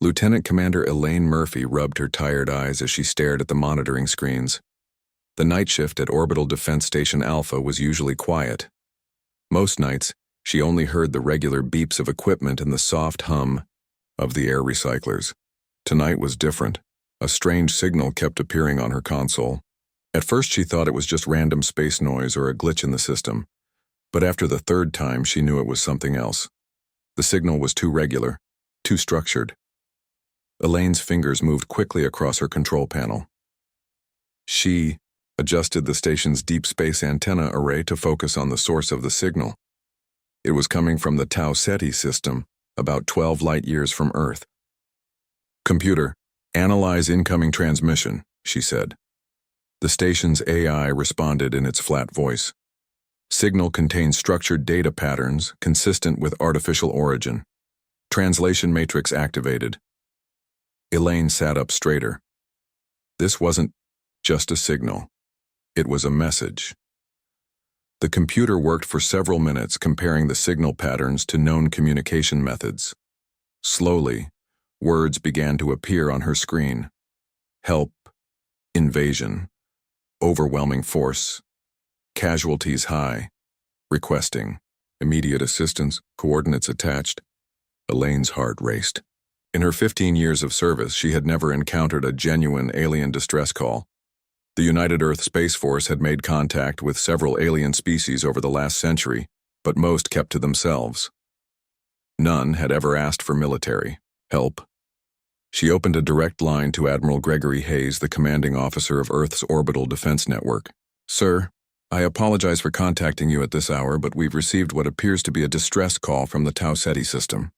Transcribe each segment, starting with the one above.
Lieutenant Commander Elaine Murphy rubbed her tired eyes as she stared at the monitoring screens. The night shift at Orbital Defense Station Alpha was usually quiet. Most nights, she only heard the regular beeps of equipment and the soft hum of the air recyclers. Tonight was different. A strange signal kept appearing on her console. At first she thought it was just random space noise or a glitch in the system, but after the third time she knew it was something else. The signal was too regular, too structured. Elaine's fingers moved quickly across her control panel. She adjusted the station's deep space antenna array to focus on the source of the signal. It was coming from the Tau Ceti system, about 12 light-years from Earth. "Computer, analyze incoming transmission," she said. The station's AI responded in its flat voice. "Signal contains structured data patterns consistent with artificial origin. Translation matrix activated." Elaine sat up straighter. This wasn't just a signal. It was a message. The computer worked for several minutes comparing the signal patterns to known communication methods. Slowly, words began to appear on her screen. Help, invasion, overwhelming force, casualties high, requesting, immediate assistance, coordinates attached. Elaine's heart raced. In her 15 years of service, she had never encountered a genuine alien distress call. The United Earth Space Force had made contact with several alien species over the last century, but most kept to themselves. None had ever asked for military help. She opened a direct line to Admiral Gregory Hayes, the commanding officer of Earth's Orbital Defense Network. "Sir, I apologize for contacting you at this hour, but we've received what appears to be a distress call from the Tau Ceti system."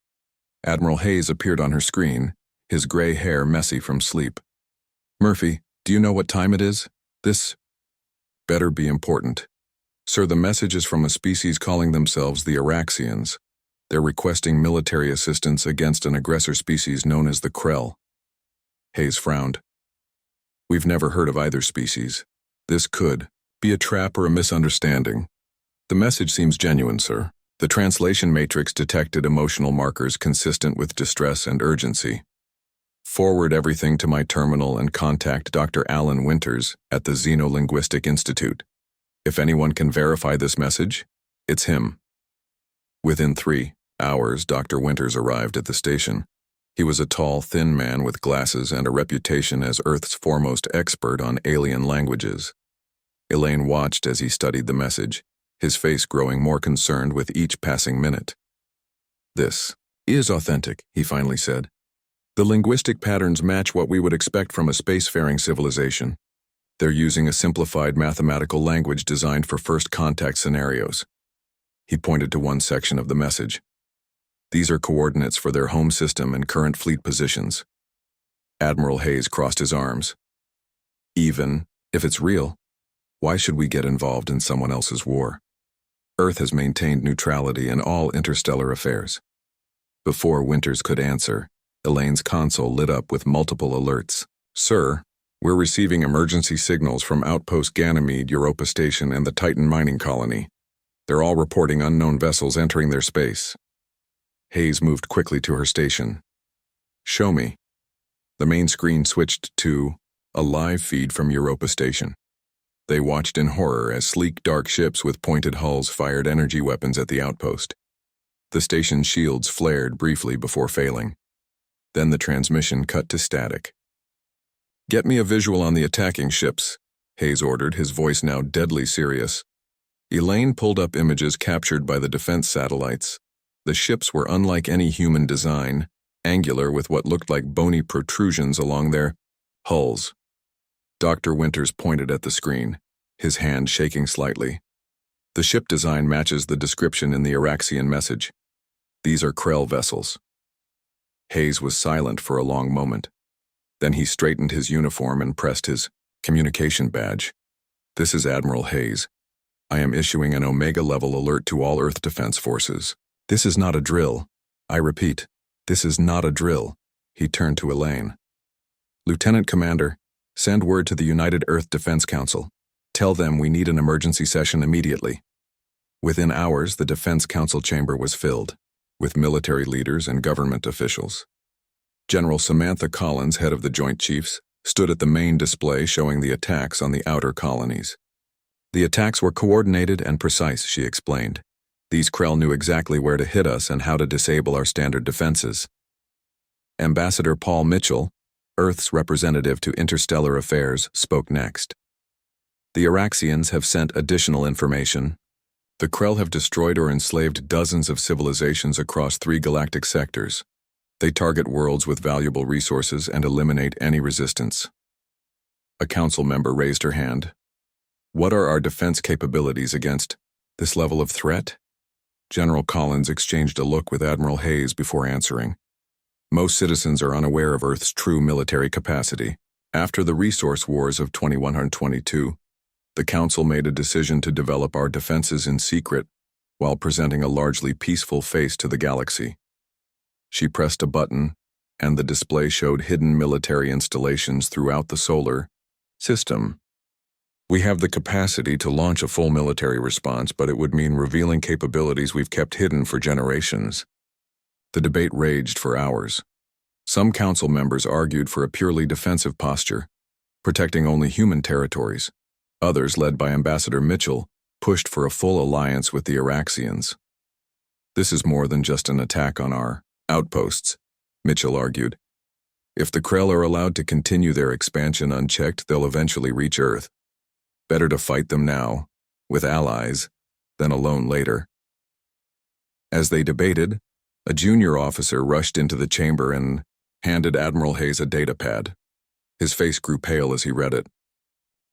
Admiral Hayes appeared on her screen, his gray hair messy from sleep. "Murphy, do you know what time it is? This better be important. Sir, the message is from a species calling themselves the Araxians. They're requesting military assistance against an aggressor species known as the Krell." Hayes frowned. "We've never heard of either species. This could be a trap or a misunderstanding. The message seems genuine, sir. The translation matrix detected emotional markers consistent with distress and urgency. Forward everything to my terminal and contact Dr. Alan Winters at the Xenolinguistic Institute. If anyone can verify this message, it's him." Within 3 hours, Dr. Winters arrived at the station. He was a tall, thin man with glasses and a reputation as Earth's foremost expert on alien languages. Elaine watched as he studied the message, his face growing more concerned with each passing minute. "This is authentic," he finally said. "The linguistic patterns match what we would expect from a spacefaring civilization. They're using a simplified mathematical language designed for first contact scenarios." He pointed to one section of the message. "These are coordinates for their home system and current fleet positions." Admiral Hayes crossed his arms. "Even if it's real, why should we get involved in someone else's war? Earth has maintained neutrality in all interstellar affairs." Before Winters could answer, Elaine's console lit up with multiple alerts. "Sir, we're receiving emergency signals from Outpost Ganymede, Europa Station, and the Titan mining colony. They're all reporting unknown vessels entering their space." Hayes moved quickly to her station. "Show me." The main screen switched to a live feed from Europa Station. They watched in horror as sleek, dark ships with pointed hulls fired energy weapons at the outpost. The station's shields flared briefly before failing. Then the transmission cut to static. "Get me a visual on the attacking ships," Hayes ordered, his voice now deadly serious. Elaine pulled up images captured by the defense satellites. The ships were unlike any human design, angular with what looked like bony protrusions along their hulls. Dr. Winters pointed at the screen, his hand shaking slightly. "The ship design matches the description in the Araxian message. These are Krell vessels." Hayes was silent for a long moment. Then he straightened his uniform and pressed his communication badge. "This is Admiral Hayes. I am issuing an Omega-level alert to all Earth Defense Forces. This is not a drill. I repeat, this is not a drill." He turned to Elaine. "Lieutenant Commander, send word to the United Earth Defense Council. Tell them we need an emergency session immediately." Within hours, the Defense Council chamber was filled, with military leaders and government officials. General Samantha Collins, head of the Joint Chiefs, stood at the main display showing the attacks on the outer colonies. The attacks were coordinated and precise, she explained. These Krell knew exactly where to hit us and how to disable our standard defenses. Ambassador Paul Mitchell, Earth's representative to interstellar affairs, spoke next. The Araxians have sent additional information. The Krell have destroyed or enslaved dozens of civilizations across 3 galactic sectors. They target worlds with valuable resources and eliminate any resistance. A council member raised her hand. What are our defense capabilities against this level of threat? General Collins exchanged a look with Admiral Hayes before answering. Most citizens are unaware of Earth's true military capacity. After the resource wars of 2122, the Council made a decision to develop our defenses in secret while presenting a largely peaceful face to the galaxy. She pressed a button, and the display showed hidden military installations throughout the solar system. We have the capacity to launch a full military response, but it would mean revealing capabilities we've kept hidden for generations. The debate raged for hours. Some council members argued for a purely defensive posture, protecting only human territories. Others, led by Ambassador Mitchell, pushed for a full alliance with the Araxians. This is more than just an attack on our outposts, Mitchell argued. If the Krell are allowed to continue their expansion unchecked, they'll eventually reach Earth. Better to fight them now, with allies, than alone later. As they debated, a junior officer rushed into the chamber and handed Admiral Hayes a datapad. His face grew pale as he read it.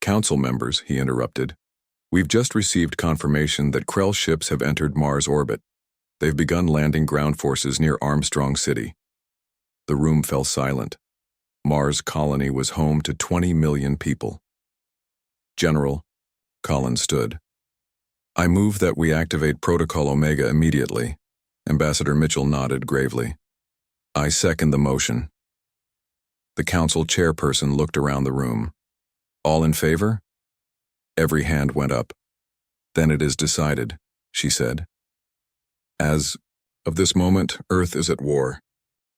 Council members, he interrupted. We've just received confirmation that Krell ships have entered Mars orbit. They've begun landing ground forces near Armstrong City. The room fell silent. Mars colony was home to 20 million people. General, Collins stood. I move that we activate Protocol Omega immediately. Ambassador Mitchell nodded gravely. I second the motion. The council chairperson looked around the room. All in favor? Every hand went up. Then it is decided, she said. As of this moment, Earth is at war.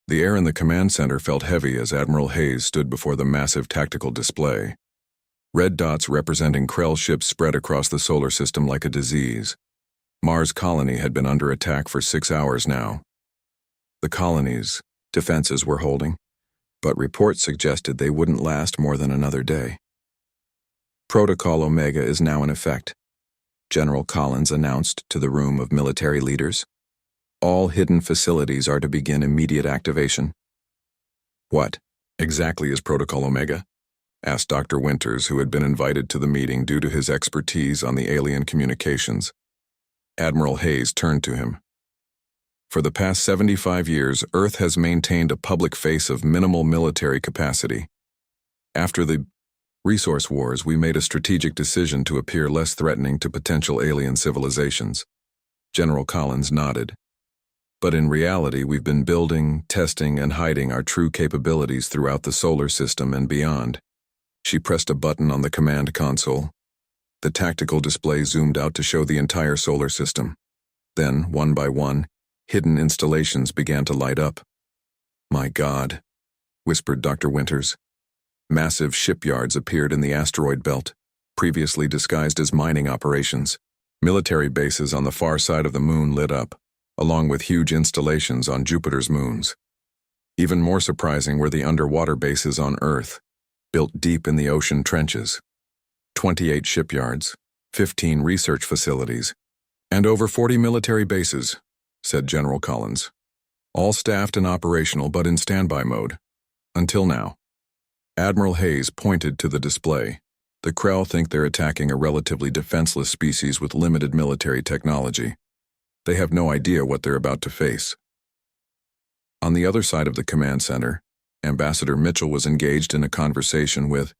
The air in the command center felt heavy as Admiral Hayes stood before the massive tactical display. Red dots representing Krell ships spread across the solar system like a disease. Mars colony had been under attack for 6 hours now. The colony's defenses were holding, but reports suggested they wouldn't last more than another day. Protocol Omega is now in effect, General Collins announced to the room of military leaders. All hidden facilities are to begin immediate activation. What exactly is Protocol Omega? Asked Dr. Winters, who had been invited to the meeting due to his expertise on the alien communications. Admiral Hayes turned to him. For the past 75 years, Earth has maintained a public face of minimal military capacity. After the resource wars, we made a strategic decision to appear less threatening to potential alien civilizations. General Collins nodded. But in reality, we've been building, testing, and hiding our true capabilities throughout the solar system and beyond. She pressed a button on the command console. The tactical display zoomed out to show the entire solar system. Then, one by one, hidden installations began to light up. My God, whispered Dr. Winters. Massive shipyards appeared in the asteroid belt, previously disguised as mining operations. Military bases on the far side of the moon lit up, along with huge installations on Jupiter's moons. Even more surprising were the underwater bases on Earth, built deep in the ocean trenches. 28 shipyards, 15 research facilities, and over 40 military bases, said General Collins. All staffed and operational but in standby mode. Until now. Admiral Hayes pointed to the display. The Krell think they're attacking a relatively defenseless species with limited military technology. They have no idea what they're about to face. On the other side of the command center, Ambassador Mitchell was engaged in a conversation with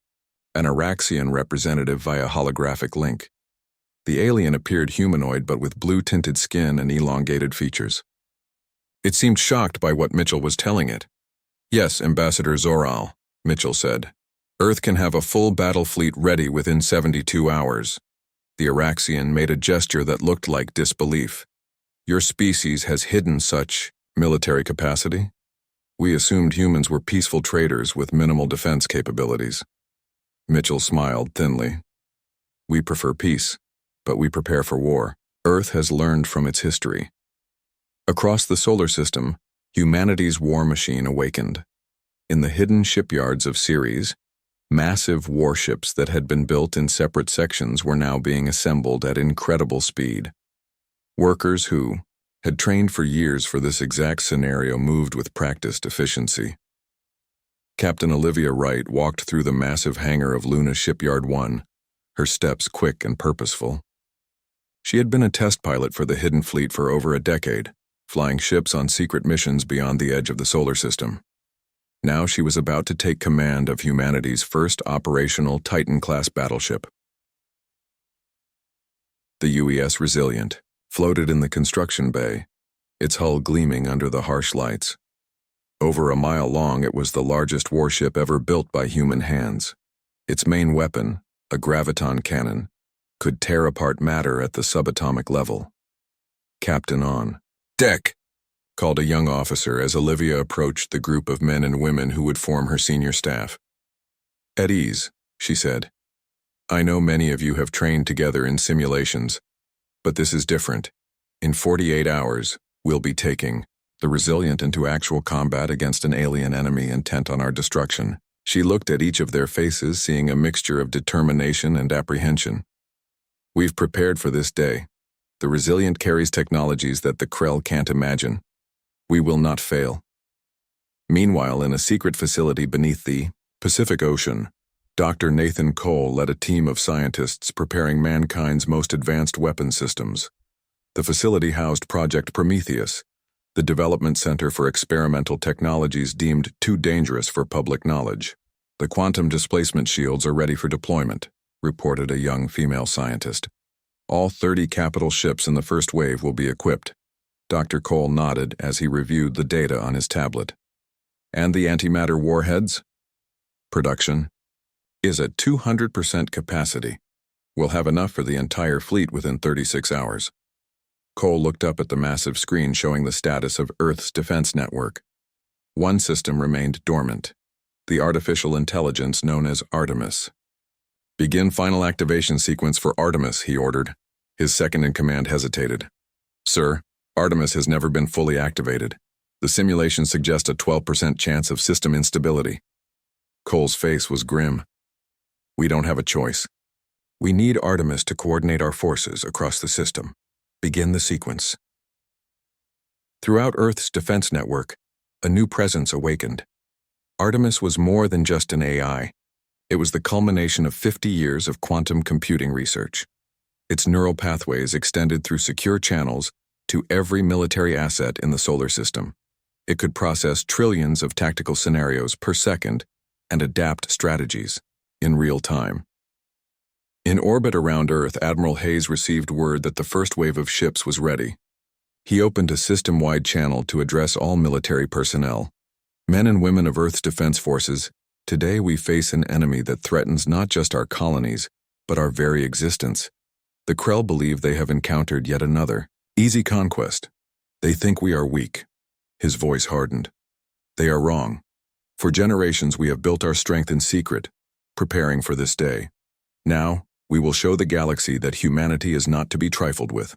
an Araxian representative via holographic link. The alien appeared humanoid but with blue-tinted skin and elongated features. It seemed shocked by what Mitchell was telling it. Yes, Ambassador Zoral, Mitchell said. Earth can have a full battle fleet ready within 72 hours. The Araxian made a gesture that looked like disbelief. Your species has hidden such military capacity? We assumed humans were peaceful traders with minimal defense capabilities. Mitchell smiled thinly. We prefer peace, but we prepare for war. Earth has learned from its history. Across the solar system, humanity's war machine awakened. In the hidden shipyards of Ceres, massive warships that had been built in separate sections were now being assembled at incredible speed. Workers who had trained for years for this exact scenario moved with practiced efficiency. Captain Olivia Wright walked through the massive hangar of Luna Shipyard 1, her steps quick and purposeful. She had been a test pilot for the Hidden Fleet for over a decade, flying ships on secret missions beyond the edge of the solar system. Now she was about to take command of humanity's first operational Titan-class battleship. The UES Resilient floated in the construction bay, its hull gleaming under the harsh lights. Over a mile long, it was the largest warship ever built by human hands. Its main weapon, a graviton cannon, could tear apart matter at the subatomic level. "Captain on deck," called a young officer as Olivia approached the group of men and women who would form her senior staff. "At ease," she said. "I know many of you have trained together in simulations, but this is different. In 48 hours, we'll be taking the Resilient into actual combat against an alien enemy intent on our destruction." She looked at each of their faces, seeing a mixture of determination and apprehension. "We've prepared for this day. The Resilient carries technologies that the Krell can't imagine. We will not fail." Meanwhile, in a secret facility beneath the Pacific Ocean, Dr. Nathan Cole led a team of scientists preparing mankind's most advanced weapon systems. The facility housed Project Prometheus, the development center for experimental technologies deemed too dangerous for public knowledge. "The quantum displacement shields are ready for deployment," reported a young female scientist. "All 30 capital ships in the first wave will be equipped." Dr. Cole nodded as he reviewed the data on his tablet. "And the antimatter warheads?" "Production is at 200% capacity. We'll have enough for the entire fleet within 36 hours. Cole looked up at the massive screen showing the status of Earth's defense network. One system remained dormant, the artificial intelligence known as Artemis. "Begin final activation sequence for Artemis," he ordered. His second-in-command hesitated. "Sir, Artemis has never been fully activated. The simulations suggest a 12% chance of system instability." Cole's face was grim. "We don't have a choice. We need Artemis to coordinate our forces across the system. Begin the sequence." Throughout Earth's defense network, a new presence awakened. Artemis was more than just an AI. It was the culmination of 50 years of quantum computing research. Its neural pathways extended through secure channels to every military asset in the solar system. It could process trillions of tactical scenarios per second and adapt strategies in real time. In orbit around Earth, Admiral Hayes received word that the first wave of ships was ready. He opened a system-wide channel to address all military personnel. "Men and women of Earth's defense forces, today we face an enemy that threatens not just our colonies, but our very existence. The Krell believe they have encountered yet another easy conquest. They think we are weak." His voice hardened. "They are wrong. For generations we have built our strength in secret, preparing for this day. Now, we will show the galaxy that humanity is not to be trifled with."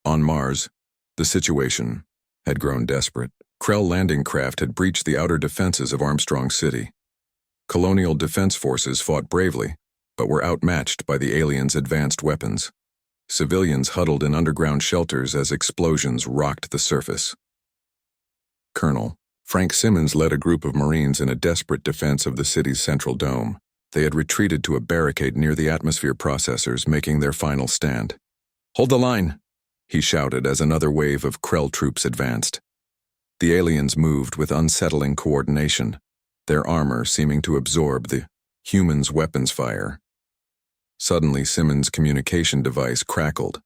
On Mars, the situation had grown desperate. Krell landing craft had breached the outer defenses of Armstrong City. Colonial defense forces fought bravely, but were outmatched by the aliens' advanced weapons. Civilians huddled in underground shelters as explosions rocked the surface. Colonel Frank Simmons led a group of Marines in a desperate defense of the city's central dome. They had retreated to a barricade near the atmosphere processors, making their final stand. "Hold the line," he shouted as another wave of Krell troops advanced. The aliens moved with unsettling coordination, their armor seeming to absorb the humans' weapons fire. Suddenly, Simmons' communication device crackled.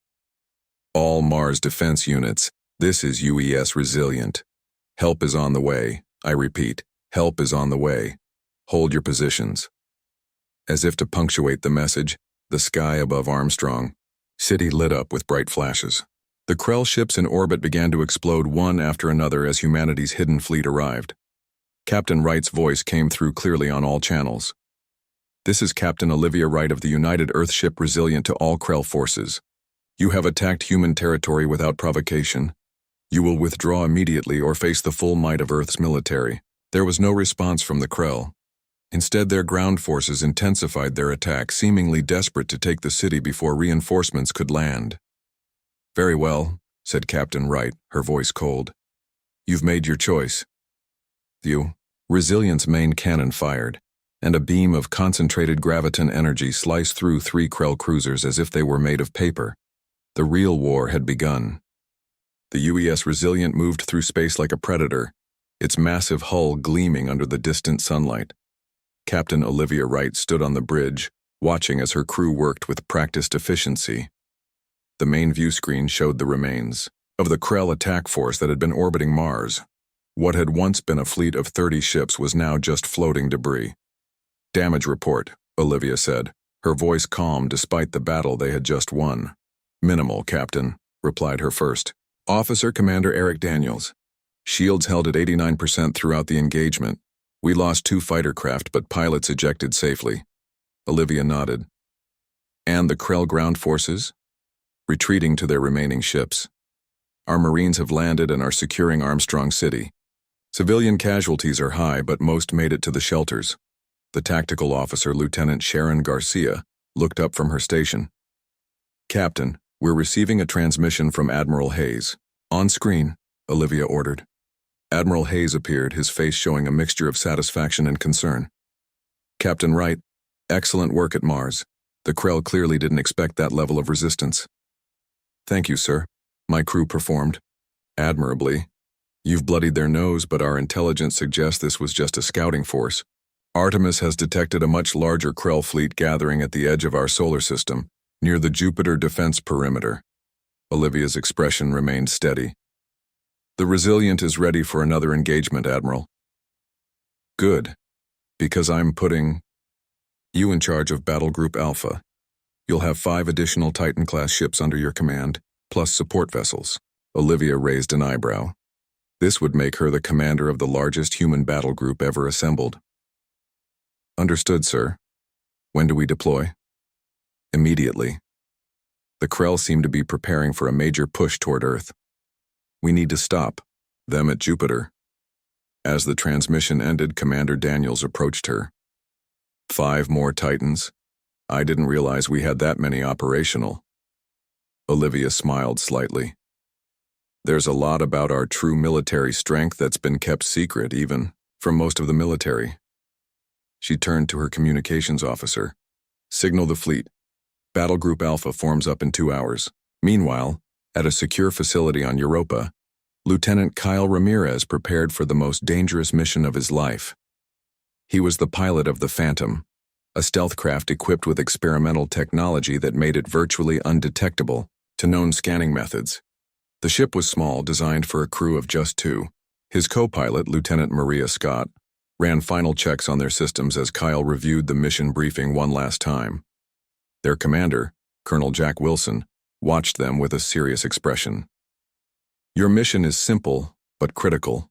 "All Mars defense units, this is UES Resilient. Help is on the way. I repeat, help is on the way. Hold your positions." As if to punctuate the message, the sky above Armstrong City lit up with bright flashes. The Krell ships in orbit began to explode one after another as humanity's hidden fleet arrived. Captain Wright's voice came through clearly on all channels. This is Captain Olivia Wright of the United Earthship Resilient to all Krell forces. You have attacked human territory without provocation. You will withdraw immediately or face the full might of Earth's military. There was no response from the Krell. Instead, their ground forces intensified their attack, seemingly desperate to take the city before reinforcements could land. Very well, said Captain Wright, her voice cold. You've made your choice. Resilient's main cannon fired, and a beam of concentrated graviton energy sliced through 3 Krell cruisers as if they were made of paper. The real war had begun. The UES Resilient moved through space like a predator, its massive hull gleaming under the distant sunlight. Captain Olivia Wright stood on the bridge, watching as her crew worked with practiced efficiency. The main view screen showed the remains of the Krell attack force that had been orbiting Mars. What had once been a fleet of 30 ships was now just floating debris. Damage report, Olivia said, her voice calm despite the battle they had just won. Minimal, Captain, replied her first officer, Commander Eric Daniels. Shields held at 89% throughout the engagement. We lost 2 fighter craft, but pilots ejected safely. Olivia nodded. And the Krell ground forces? Retreating to their remaining ships. Our Marines have landed and are securing Armstrong City. Civilian casualties are high, but most made it to the shelters. The tactical officer, Lieutenant Sharon Garcia, looked up from her station. Captain, we're receiving a transmission from Admiral Hayes. On screen, Olivia ordered. Admiral Hayes appeared, his face showing a mixture of satisfaction and concern. Captain Wright, excellent work at Mars. The Krell clearly didn't expect that level of resistance. Thank you, sir. My crew performed admirably. You've bloodied their nose, but our intelligence suggests this was just a scouting force. Artemis has detected a much larger Krell fleet gathering at the edge of our solar system, near the Jupiter defense perimeter. Olivia's expression remained steady. The Resilient is ready for another engagement, Admiral. Good, because I'm putting you in charge of Battle Group Alpha. You'll have 5 additional Titan-class ships under your command, plus support vessels. Olivia raised an eyebrow. This would make her the commander of the largest human battle group ever assembled. Understood, sir. When do we deploy? Immediately. The Krell seem to be preparing for a major push toward Earth. We need to stop them at Jupiter. As the transmission ended, Commander Daniels approached her. 5 more Titans? I didn't realize we had that many operational. Olivia smiled slightly. There's a lot about our true military strength that's been kept secret, even from most of the military. She turned to her communications officer. Signal the fleet. Battle Group Alpha forms up in 2 hours. Meanwhile, at a secure facility on Europa, Lieutenant Kyle Ramirez prepared for the most dangerous mission of his life. He was the pilot of the Phantom, a stealth craft equipped with experimental technology that made it virtually undetectable to known scanning methods. The ship was small, designed for a crew of just 2. His co-pilot, Lieutenant Maria Scott, ran final checks on their systems as Kyle reviewed the mission briefing one last time. Their commander, Colonel Jack Wilson, watched them with a serious expression. Your mission is simple, but critical.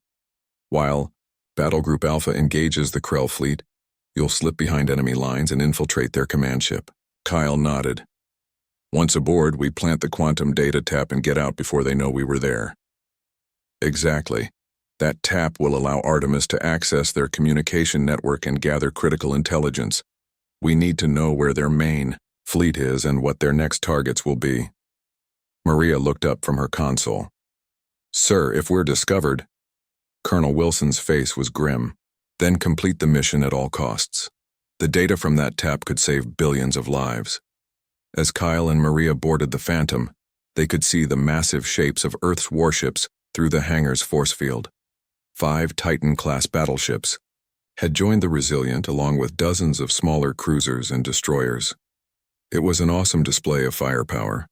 While Battle Group Alpha engages the Krell fleet, you'll slip behind enemy lines and infiltrate their command ship. Kyle nodded. Once aboard, we plant the quantum data tap and get out before they know we were there. Exactly. That tap will allow Artemis to access their communication network and gather critical intelligence. We need to know where their main fleet is and what their next targets will be. Maria looked up from her console. Sir, if we're discovered... Colonel Wilson's face was grim. Then complete the mission at all costs. The data from that tap could save billions of lives. As Kyle and Maria boarded the Phantom, they could see the massive shapes of Earth's warships through the hangar's force field. 5 Titan-class battleships had joined the Resilient along with dozens of smaller cruisers and destroyers. It was an awesome display of firepower.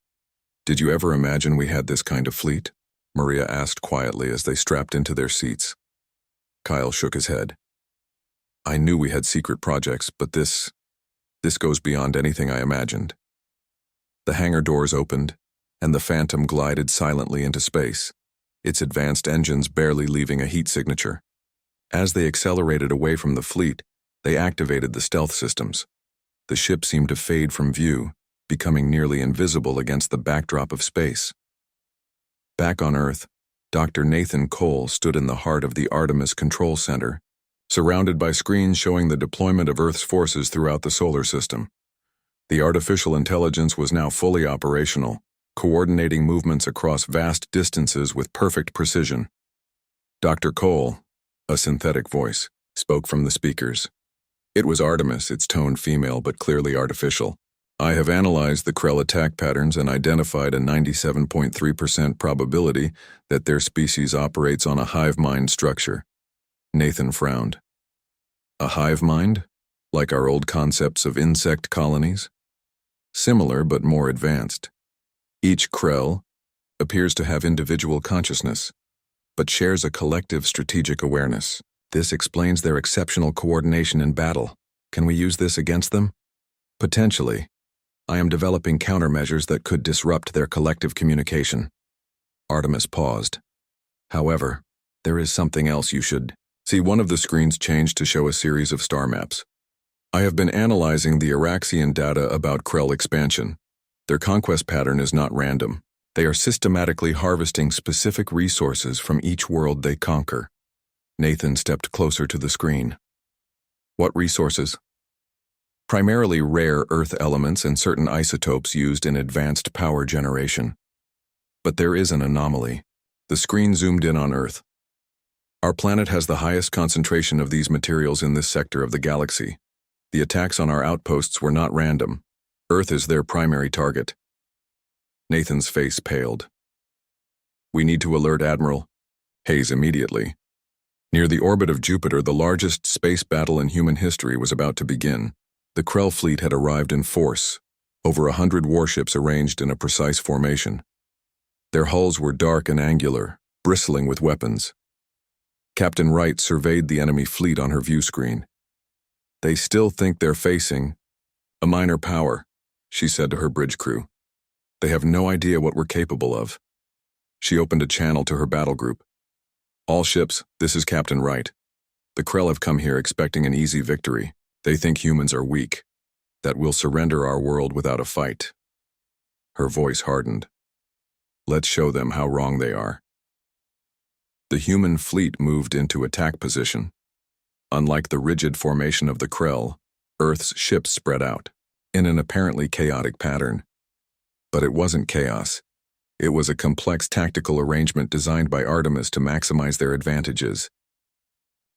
Did you ever imagine we had this kind of fleet? Maria asked quietly as they strapped into their seats. Kyle shook his head. I knew we had secret projects, but this goes beyond anything I imagined. The hangar doors opened, and the Phantom glided silently into space, its advanced engines barely leaving a heat signature. As they accelerated away from the fleet, they activated the stealth systems. The ship seemed to fade from view, becoming nearly invisible against the backdrop of space. Back on Earth, Dr. Nathan Cole stood in the heart of the Artemis Control Center, surrounded by screens showing the deployment of Earth's forces throughout the solar system. The artificial intelligence was now fully operational, coordinating movements across vast distances with perfect precision. Dr. Cole, a synthetic voice, spoke from the speakers. It was Artemis, its tone female but clearly artificial. I have analyzed the Krell attack patterns and identified a 97.3% probability that their species operates on a hive mind structure. Nathan frowned. A hive mind? Like our old concepts of insect colonies? Similar but more advanced. Each Krell appears to have individual consciousness, but shares a collective strategic awareness. This explains their exceptional coordination in battle. Can we use this against them? Potentially. I am developing countermeasures that could disrupt their collective communication. Artemis paused. However, there is something else you should see. One of the screens changed to show a series of star maps. I have been analyzing the Araxian data about Krell expansion. Their conquest pattern is not random. They are systematically harvesting specific resources from each world they conquer. Nathan stepped closer to the screen. What resources? Primarily rare Earth elements and certain isotopes used in advanced power generation. But there is an anomaly. The screen zoomed in on Earth. Our planet has the highest concentration of these materials in this sector of the galaxy. The attacks on our outposts were not random. Earth is their primary target. Nathan's face paled. We need to alert Admiral Hayes immediately. Near the orbit of Jupiter, the largest space battle in human history was about to begin. The Krell fleet had arrived in force, over 100 warships arranged in a precise formation. Their hulls were dark and angular, bristling with weapons. Captain Wright surveyed the enemy fleet on her view screen. They still think they're facing a minor power, she said to her bridge crew. They have no idea what we're capable of. She opened a channel to her battle group. All ships, this is Captain Wright. The Krell have come here expecting an easy victory. They think humans are weak, that we'll surrender our world without a fight. Her voice hardened. Let's show them how wrong they are. The human fleet moved into attack position. Unlike the rigid formation of the Krell, Earth's ships spread out, in an apparently chaotic pattern. But it wasn't chaos. It was a complex tactical arrangement designed by Artemis to maximize their advantages.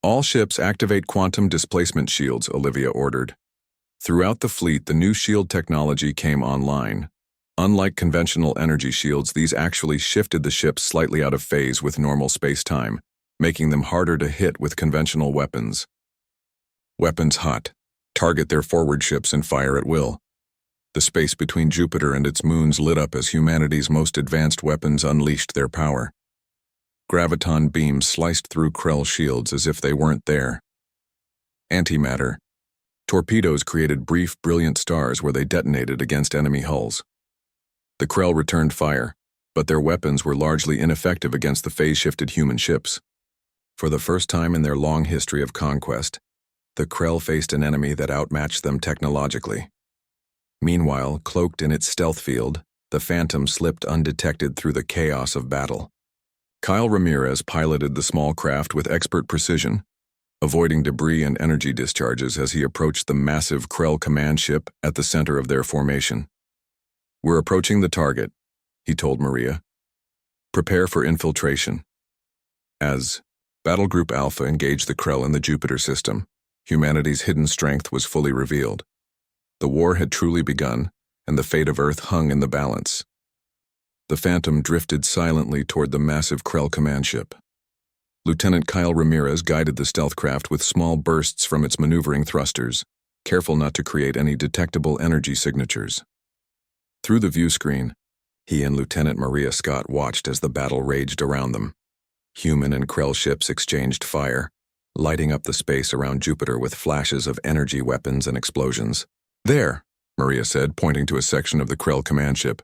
All ships activate quantum displacement shields, Olivia ordered. Throughout the fleet, the new shield technology came online. Unlike conventional energy shields, these actually shifted the ships slightly out of phase with normal space-time, making them harder to hit with conventional weapons. Weapons hot. Target their forward ships and fire at will. The space between Jupiter and its moons lit up as humanity's most advanced weapons unleashed their power. Graviton beams sliced through Krell shields as if they weren't there. Antimatter. Torpedoes created brief, brilliant stars where they detonated against enemy hulls. The Krell returned fire, but their weapons were largely ineffective against the phase-shifted human ships. For the first time in their long history of conquest, the Krell faced an enemy that outmatched them technologically. Meanwhile, cloaked in its stealth field, the Phantom slipped undetected through the chaos of battle. Kyle Ramirez piloted the small craft with expert precision, avoiding debris and energy discharges as he approached the massive Krell command ship at the center of their formation. We're approaching the target, he told Maria. Prepare for infiltration. As Battle Group Alpha engaged the Krell in the Jupiter system, humanity's hidden strength was fully revealed. The war had truly begun, and the fate of Earth hung in the balance. The Phantom drifted silently toward the massive Krell command ship. Lieutenant Kyle Ramirez guided the stealth craft with small bursts from its maneuvering thrusters, careful not to create any detectable energy signatures. Through the view screen, he and Lieutenant Maria Scott watched as the battle raged around them. Human and Krell ships exchanged fire, lighting up the space around Jupiter with flashes of energy weapons and explosions. There, Maria said, pointing to a section of the Krell command ship.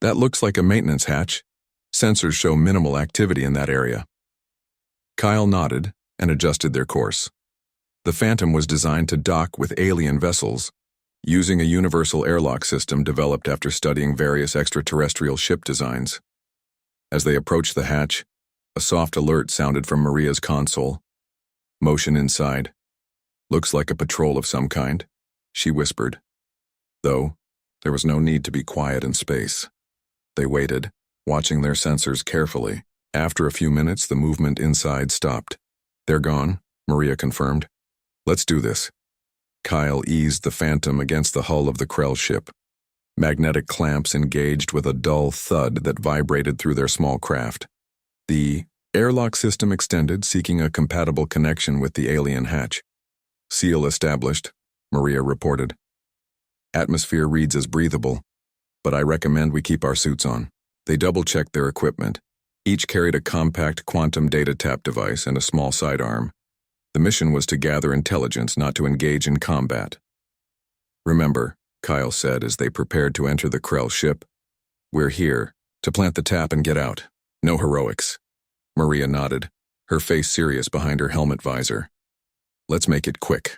That looks like a maintenance hatch. Sensors show minimal activity in that area. Kyle nodded, and adjusted their course. The Phantom was designed to dock with alien vessels, using a universal airlock system developed after studying various extraterrestrial ship designs. As they approached the hatch, a soft alert sounded from Maria's console. Motion inside. Looks like a patrol of some kind, she whispered. Though, there was no need to be quiet in space. They waited, watching their sensors carefully. After a few minutes, the movement inside stopped. They're gone, Maria confirmed. Let's do this. Kyle eased the Phantom against the hull of the Krell ship. Magnetic clamps engaged with a dull thud that vibrated through their small craft. The airlock system extended, seeking a compatible connection with the alien hatch. Seal established, Maria reported. Atmosphere reads as breathable, but I recommend we keep our suits on. They double-checked their equipment. Each carried a compact quantum data tap device and a small sidearm. The mission was to gather intelligence, not to engage in combat. Remember, Kyle said as they prepared to enter the Krell ship, we're here to plant the tap and get out. No heroics. Maria nodded, her face serious behind her helmet visor. Let's make it quick.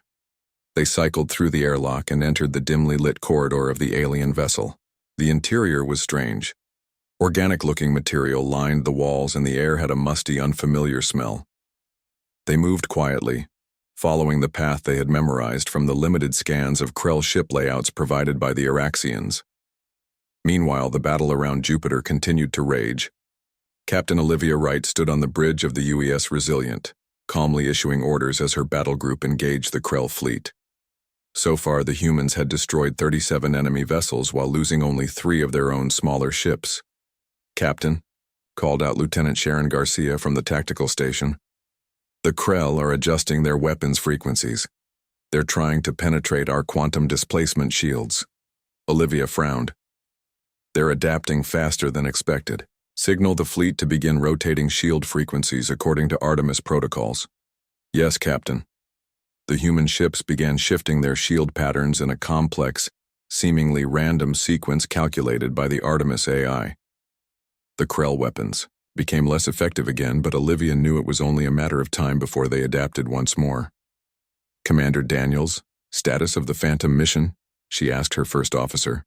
They cycled through the airlock and entered the dimly lit corridor of the alien vessel. The interior was strange. Organic-looking material lined the walls and the air had a musty, unfamiliar smell. They moved quietly, following the path they had memorized from the limited scans of Krell ship layouts provided by the Araxians. Meanwhile, the battle around Jupiter continued to rage. Captain Olivia Wright stood on the bridge of the UES Resilient, calmly issuing orders as her battle group engaged the Krell fleet. So far, the humans had destroyed 37 enemy vessels while losing only 3 of their own smaller ships. Captain, called out Lieutenant Sharon Garcia from the tactical station. The Krell are adjusting their weapons frequencies. They're trying to penetrate our quantum displacement shields. Olivia frowned. They're adapting faster than expected. Signal the fleet to begin rotating shield frequencies according to Artemis protocols. Yes, Captain. The human ships began shifting their shield patterns in a complex, seemingly random sequence calculated by the Artemis AI. The Krell weapons became less effective again, but Olivia knew it was only a matter of time before they adapted once more. Commander Daniels, status of the Phantom mission? She asked her first officer.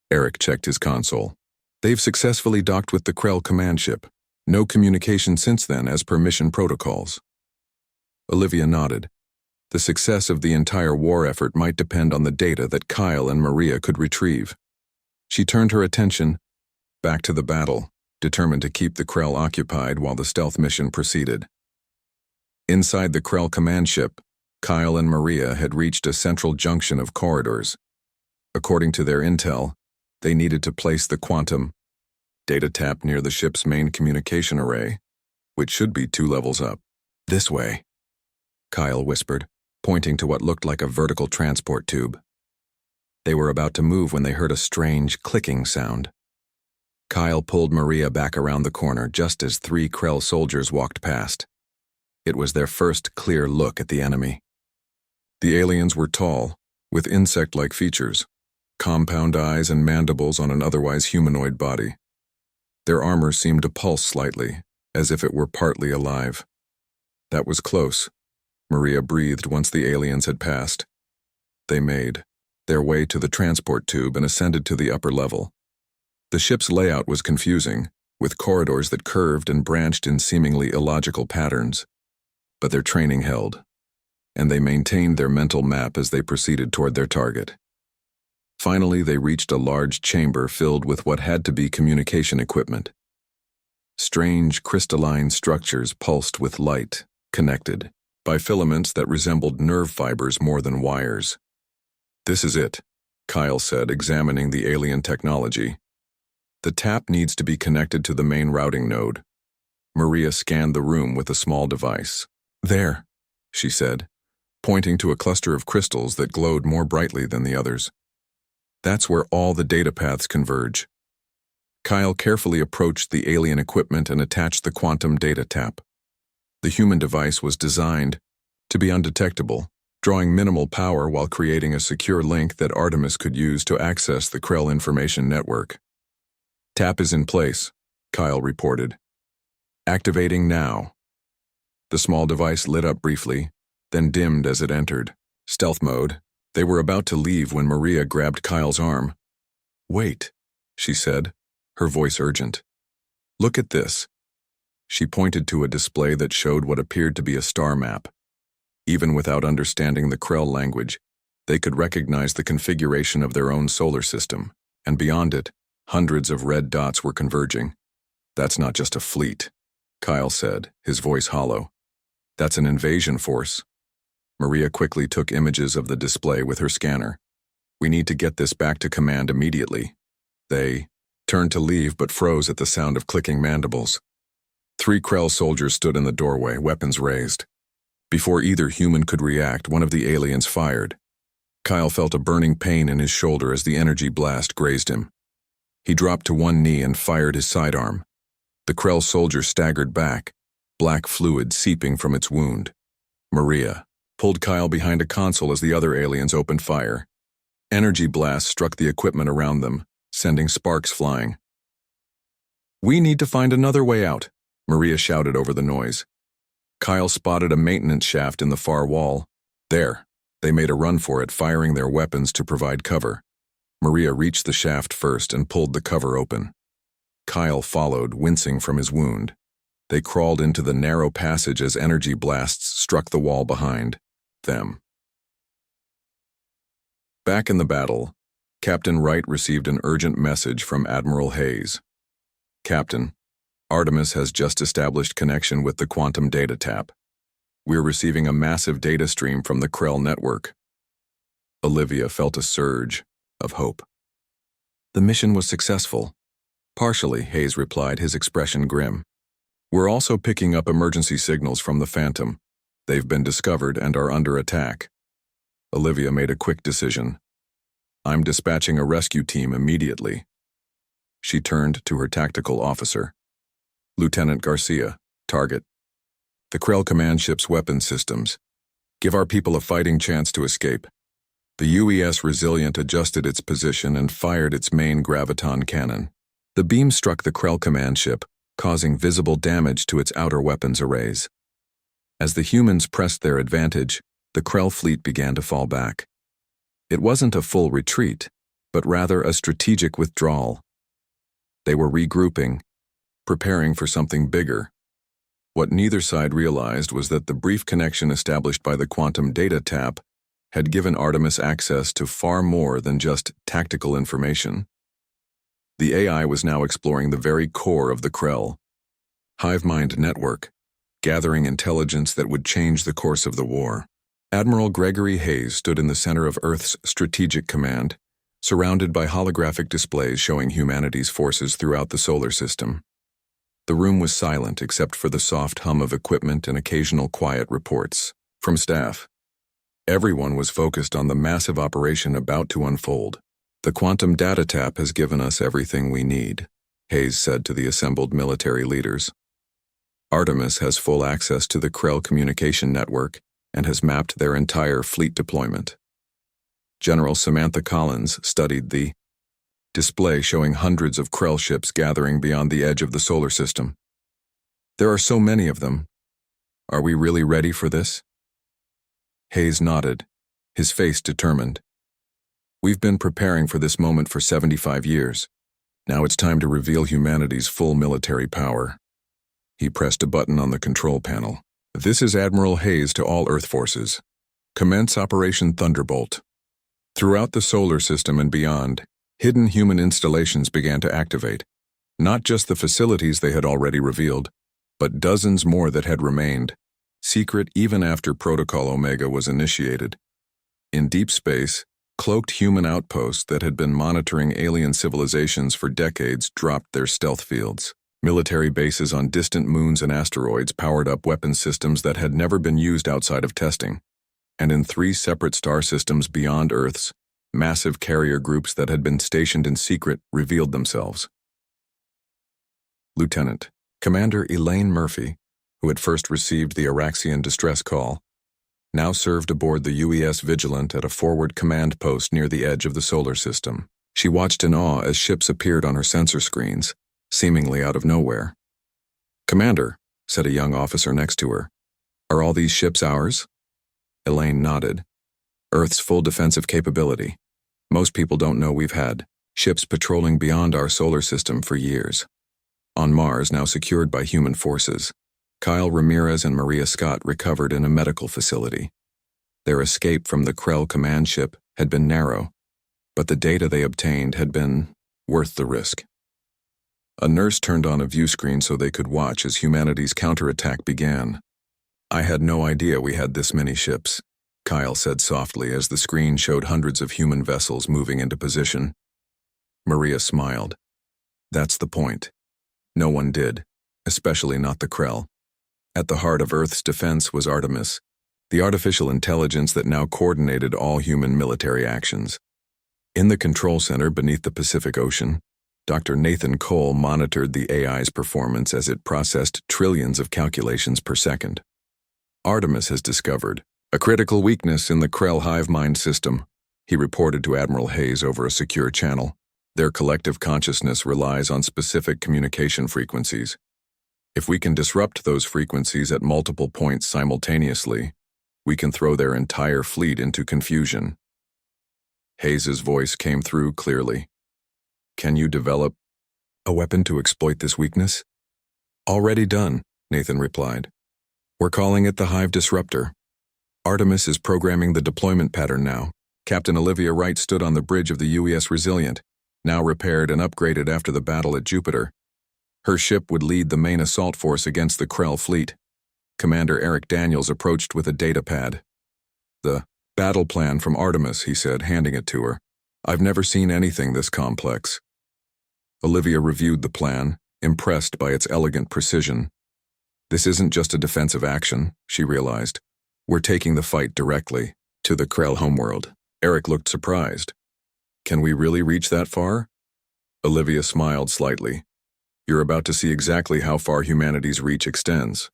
Eric checked his console. They've successfully docked with the Krell command ship. No communication since then as per mission protocols. Olivia nodded. The success of the entire war effort might depend on the data that Kyle and Maria could retrieve. She turned her attention back to the battle, determined to keep the Krell occupied while the stealth mission proceeded. Inside the Krell command ship, Kyle and Maria had reached a central junction of corridors. According to their intel, they needed to place the quantum data tap near the ship's main communication array, which should be 2 levels up. This way, Kyle whispered, pointing to what looked like a vertical transport tube. They were about to move when they heard a strange clicking sound. Kyle pulled Maria back around the corner just as 3 Krell soldiers walked past. It was their first clear look at the enemy. The aliens were tall, with insect-like features, compound eyes and mandibles on an otherwise humanoid body. Their armor seemed to pulse slightly, as if it were partly alive. That was close, Maria breathed once the aliens had passed. They made their way to the transport tube and ascended to the upper level. The ship's layout was confusing, with corridors that curved and branched in seemingly illogical patterns. But their training held, and they maintained their mental map as they proceeded toward their target. Finally, they reached a large chamber filled with what had to be communication equipment. Strange crystalline structures pulsed with light, connected by filaments that resembled nerve fibers more than wires. This is it, Kyle said, examining the alien technology. The tap needs to be connected to the main routing node. Maria scanned the room with a small device. There, she said, pointing to a cluster of crystals that glowed more brightly than the others. That's where all the data paths converge. Kyle carefully approached the alien equipment and attached the quantum data tap. The human device was designed to be undetectable, drawing minimal power while creating a secure link that Artemis could use to access the Krell information network. Tap is in place, Kyle reported. Activating now. The small device lit up briefly, then dimmed as it entered. Stealth mode. They were about to leave when Maria grabbed Kyle's arm. "Wait," she said, her voice urgent. "Look at this." She pointed to a display that showed what appeared to be a star map. Even without understanding the Krell language, they could recognize the configuration of their own solar system, and beyond it, hundreds of red dots were converging. "That's not just a fleet," Kyle said, his voice hollow. "That's an invasion force." Maria quickly took images of the display with her scanner. "We need to get this back to command immediately." They turned to leave but froze at the sound of clicking mandibles. 3 Krell soldiers stood in the doorway, weapons raised. Before either human could react, one of the aliens fired. Kyle felt a burning pain in his shoulder as the energy blast grazed him. He dropped to one knee and fired his sidearm. The Krell soldier staggered back, black fluid seeping from its wound. Maria pulled Kyle behind a console as the other aliens opened fire. Energy blasts struck the equipment around them, sending sparks flying. "We need to find another way out," Maria shouted over the noise. Kyle spotted a maintenance shaft in the far wall. There, they made a run for it, firing their weapons to provide cover. Maria reached the shaft first and pulled the cover open. Kyle followed, wincing from his wound. They crawled into the narrow passage as energy blasts struck the wall behind them. Back in the battle, Captain Wright received an urgent message from Admiral Hayes. "Captain, Artemis has just established connection with the quantum data tap. We're receiving a massive data stream from the Krell network." Olivia felt a surge of hope. "The mission was successful." "Partially," Hayes replied, his expression grim. "We're also picking up emergency signals from the Phantom. They've been discovered and are under attack." Olivia made a quick decision. "I'm dispatching a rescue team immediately." She turned to her tactical officer. "Lieutenant Garcia, target the Krell command ship's weapon systems. Give our people a fighting chance to escape." The UES Resilient adjusted its position and fired its main graviton cannon. The beam struck the Krell command ship, causing visible damage to its outer weapons arrays. As the humans pressed their advantage, the Krell fleet began to fall back. It wasn't a full retreat, but rather a strategic withdrawal. They were regrouping, preparing for something bigger. What neither side realized was that the brief connection established by the quantum data tap had given Artemis access to far more than just tactical information. The AI was now exploring the very core of the Krell Hivemind network, gathering intelligence that would change the course of the war. Admiral Gregory Hayes stood in the center of Earth's strategic command, surrounded by holographic displays showing humanity's forces throughout the solar system. The room was silent except for the soft hum of equipment and occasional quiet reports from staff. Everyone was focused on the massive operation about to unfold. "The quantum data tap has given us everything we need," Hayes said to the assembled military leaders. "Artemis has full access to the Krell communication network and has mapped their entire fleet deployment." General Samantha Collins studied the display showing hundreds of Krell ships gathering beyond the edge of the solar system. "There are so many of them. Are we really ready for this?" Hayes nodded, his face determined. "We've been preparing for this moment for 75 years. Now it's time to reveal humanity's full military power." He pressed a button on the control panel. "This is Admiral Hayes to all Earth forces. Commence Operation Thunderbolt." Throughout the solar system and beyond, hidden human installations began to activate. Not just the facilities they had already revealed, but dozens more that had remained, secret even after Protocol Omega was initiated. In deep space, cloaked human outposts that had been monitoring alien civilizations for decades dropped their stealth fields. Military bases on distant moons and asteroids powered up weapon systems that had never been used outside of testing. And in 3 separate star systems beyond Earth's, massive carrier groups that had been stationed in secret revealed themselves. Lieutenant Commander Elaine Murphy, who had first received the Araxian distress call, now served aboard the UES Vigilant at a forward command post near the edge of the solar system. She watched in awe as ships appeared on her sensor screens, seemingly out of nowhere. "Commander," said a young officer next to her, Are all these ships ours? Elaine nodded. Earth's full defensive capability. Most people don't know we've had ships patrolling beyond our solar system for years. On Mars, now secured by human forces, Kyle Ramirez and Maria Scott recovered in a medical facility. Their escape from the Krell command ship had been narrow, but the data they obtained had been worth the risk. A nurse turned on a view screen so they could watch as humanity's counterattack began. I had no idea we had this many ships, Kyle said softly as the screen showed hundreds of human vessels moving into position. Maria smiled. That's the point. No one did, especially not the Krell. At the heart of Earth's defense was Artemis, the artificial intelligence that now coordinated all human military actions. In the control center beneath the Pacific Ocean, Dr. Nathan Cole monitored the AI's performance as it processed trillions of calculations per second. Artemis has discovered a critical weakness in the Krell hive mind system, he reported to Admiral Hayes over a secure channel. Their collective consciousness relies on specific communication frequencies. If we can disrupt those frequencies at multiple points simultaneously, we can throw their entire fleet into confusion. Hayes's voice came through clearly. Can you develop a weapon to exploit this weakness? Already done, Nathan replied. We're calling it the Hive Disruptor. Artemis is programming the deployment pattern now. Captain Olivia Wright stood on the bridge of the UES Resilient, now repaired and upgraded after the battle at Jupiter. Her ship would lead the main assault force against the Krell fleet. Commander Eric Daniels approached with a data pad. The battle plan from Artemis, he said, handing it to her. I've never seen anything this complex. Olivia reviewed the plan, impressed by its elegant precision. This isn't just a defensive action, she realized. We're taking the fight directly to the Krell homeworld. Eric looked surprised. Can we really reach that far? Olivia smiled slightly. You're about to see exactly how far humanity's reach extends.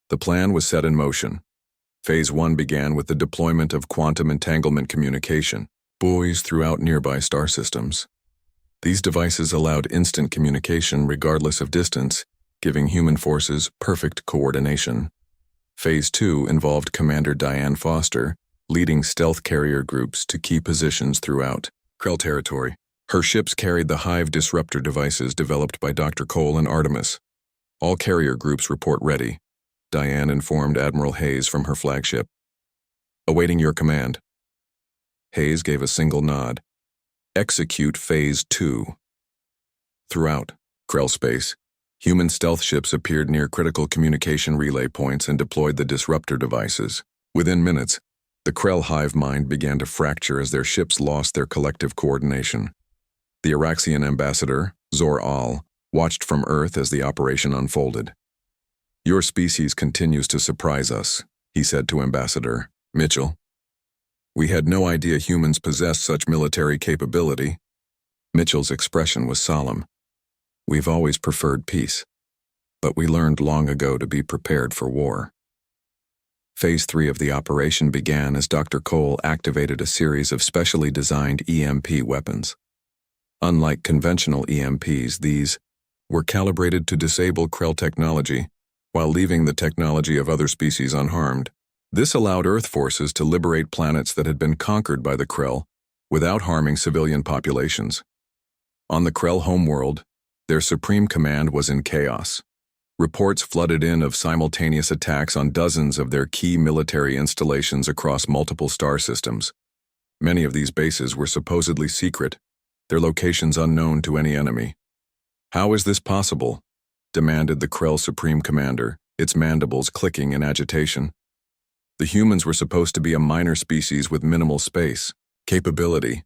The plan was set in motion. Phase 1 began with the deployment of quantum entanglement communication buoys throughout nearby star systems. These devices allowed instant communication regardless of distance, giving human forces perfect coordination. Phase 2 involved Commander Diane Foster, leading stealth carrier groups to key positions throughout Krell territory. Her ships carried the Hive Disruptor devices developed by Dr. Cole and Artemis. All carrier groups report ready, Diane informed Admiral Hayes from her flagship. Awaiting your command. Hayes gave a single nod. Execute Phase 2. Throughout Krell space, human stealth ships appeared near critical communication relay points and deployed the disruptor devices. Within minutes, the Krell hive mind began to fracture as their ships lost their collective coordination. The Araxian ambassador, Zor-Al, watched from Earth as the operation unfolded. Your species continues to surprise us, he said to Ambassador Mitchell. We had no idea humans possessed such military capability. Mitchell's expression was solemn. We've always preferred peace, but we learned long ago to be prepared for war. Phase 3 of the operation began as Dr. Cole activated a series of specially designed EMP weapons. Unlike conventional EMPs, these were calibrated to disable Krell technology while leaving the technology of other species unharmed. This allowed Earth forces to liberate planets that had been conquered by the Krell without harming civilian populations. On the Krell homeworld, their supreme command was in chaos. Reports flooded in of simultaneous attacks on dozens of their key military installations across multiple star systems. Many of these bases were supposedly secret, their locations unknown to any enemy. How is this possible? Demanded the Krell Supreme Commander, its mandibles clicking in agitation. The humans were supposed to be a minor species with minimal space capability.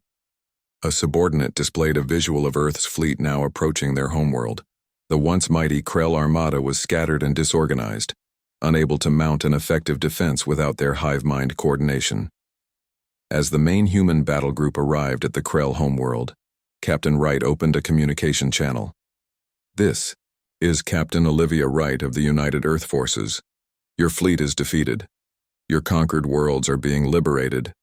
A subordinate displayed a visual of Earth's fleet now approaching their homeworld. The once mighty Krell armada was scattered and disorganized, unable to mount an effective defense without their hive-mind coordination. As the main human battle group arrived at the Krell homeworld, Captain Wright opened a communication channel. This is Captain Olivia Wright of the United Earth Forces. Your fleet is defeated. Your conquered worlds are being liberated.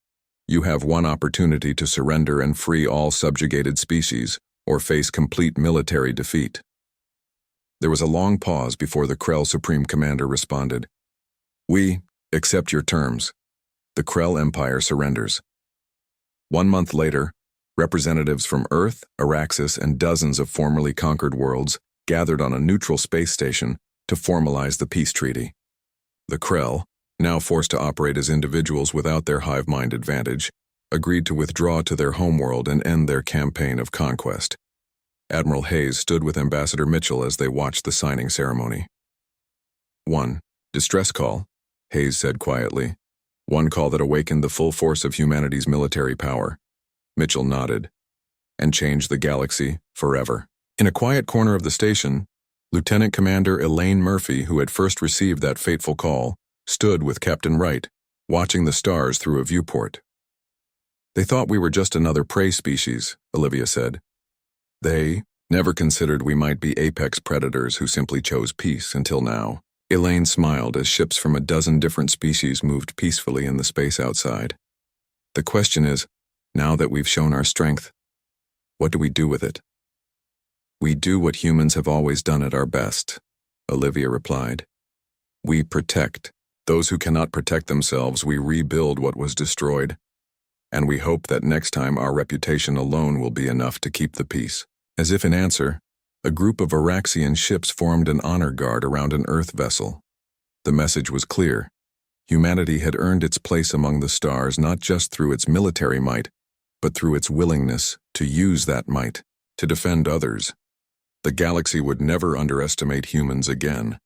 You have one opportunity to surrender and free all subjugated species, or face complete military defeat. There was a long pause before the Krell Supreme Commander responded. We accept your terms. The Krell Empire surrenders. 1 month later, representatives from Earth, Araxis, and dozens of formerly conquered worlds gathered on a neutral space station to formalize the peace treaty. The Krell, now forced to operate as individuals without their hive mind advantage, agreed to withdraw to their homeworld and end their campaign of conquest. Admiral Hayes stood with Ambassador Mitchell as they watched the signing ceremony. 1. Distress call, Hayes said quietly. One call that awakened the full force of humanity's military power. Mitchell nodded. And changed the galaxy forever. In a quiet corner of the station, Lieutenant Commander Elaine Murphy, who had first received that fateful call, stood with Captain Wright, watching the stars through a viewport. They thought we were just another prey species, Olivia said. They never considered we might be apex predators who simply chose peace until now. Elaine smiled as ships from a dozen different species moved peacefully in the space outside. The question is, now that we've shown our strength, what do we do with it? We do what humans have always done at our best, Olivia replied. We protect. Those who cannot protect themselves, we rebuild what was destroyed. And we hope that next time our reputation alone will be enough to keep the peace. As if in answer, a group of Araxian ships formed an honor guard around an Earth vessel. The message was clear. Humanity had earned its place among the stars not just through its military might, but through its willingness to use that might to defend others. The galaxy would never underestimate humans again.